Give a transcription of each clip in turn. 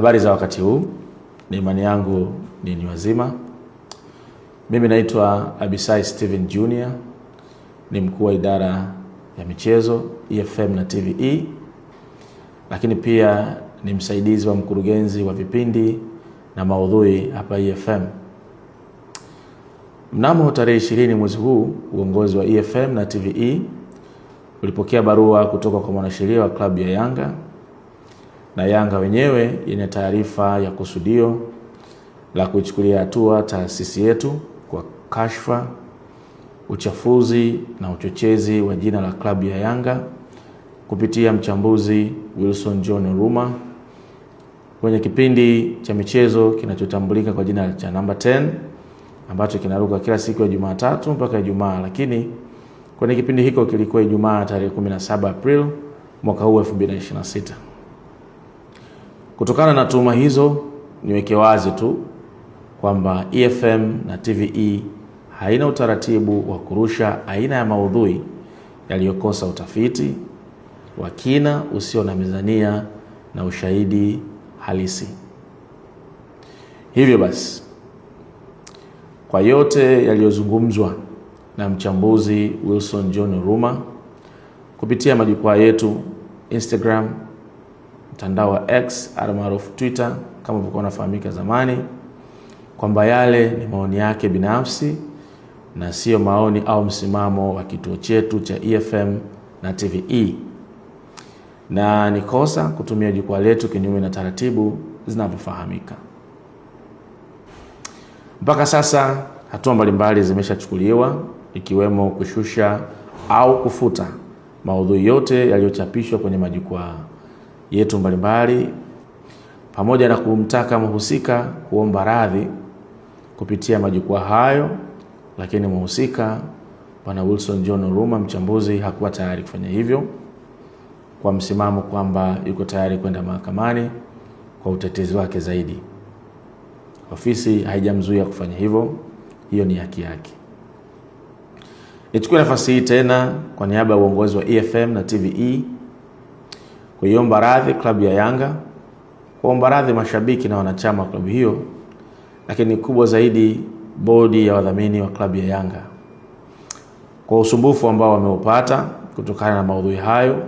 Habari za wakati huu, ni imani yangu ni wazima. Mimi naitwa Abisai Steven Jr. Ni mkuu wa idara ya michezo EFM na TVE, lakini pia ni msaidizi wa mkurugenzi wa vipindi na maudhui hapa EFM. Mnamo tarehe 20 mwezi huu, uongozi wa EFM na TVE ulipokea barua kutoka kwa mwanasheria wa klabu ya Yanga, na Yanga wenyewe yenye taarifa ya kusudio la kuichukulia hatua taasisi yetu kwa kashfa, uchafuzi na uchochezi wa jina la klabu ya Yanga kupitia mchambuzi Wilson John Oruma kwenye kipindi cha michezo kinachotambulika kwa jina cha Number 10 ambacho kinaruka kila siku ya Jumatatu mpaka Ijumaa, lakini kwenye kipindi hiko kilikuwa Ijumaa tarehe 17 April mwaka huu 2026. Kutokana na tuhuma hizo, niweke wazi tu kwamba EFM na TVE haina utaratibu wa kurusha aina ya maudhui yaliyokosa utafiti wa kina usio na mizania na ushahidi halisi. Hivyo basi, kwa yote yaliyozungumzwa na mchambuzi Wilson John Oruma kupitia majukwaa yetu Instagram, mtandao wa X almaarufu Twitter kama ilivyokuwa inafahamika zamani, kwamba yale ni maoni yake binafsi na sio maoni au msimamo wa kituo chetu cha EFM na TVE, na ni kosa kutumia jukwaa letu kinyume na taratibu zinavyofahamika. Mpaka sasa hatua mbalimbali zimeshachukuliwa, ikiwemo kushusha au kufuta maudhui yote yaliyochapishwa kwenye majukwaa yetu mbalimbali, pamoja na kumtaka mhusika kuomba radhi kupitia majukwaa hayo, lakini mhusika Bwana Wilson John Oruma, mchambuzi, hakuwa tayari kufanya hivyo, kwa msimamo kwamba yuko tayari kwenda mahakamani kwa utetezi wake zaidi. Ofisi haijamzuia kufanya hivyo, hiyo ni haki yake. Nichukue nafasi hii tena kwa niaba ya uongozi wa EFM na TVE kuiomba radhi klabu ya Yanga, kuomba radhi mashabiki na wanachama wa klabu hiyo, lakini kubwa zaidi bodi ya wadhamini wa klabu ya Yanga kwa usumbufu ambao wameupata kutokana na maudhui hayo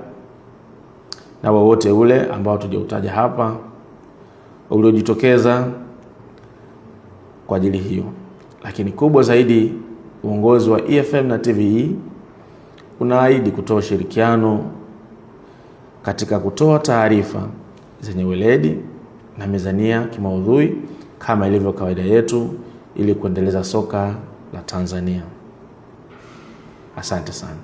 na wowote ule ambao tujautaja hapa uliojitokeza kwa ajili hiyo. Lakini kubwa zaidi, uongozi wa EFM na TVE unaahidi kutoa ushirikiano katika kutoa taarifa zenye weledi na mizania kimaudhui kama ilivyo kawaida yetu, ili kuendeleza soka la Tanzania. Asante sana.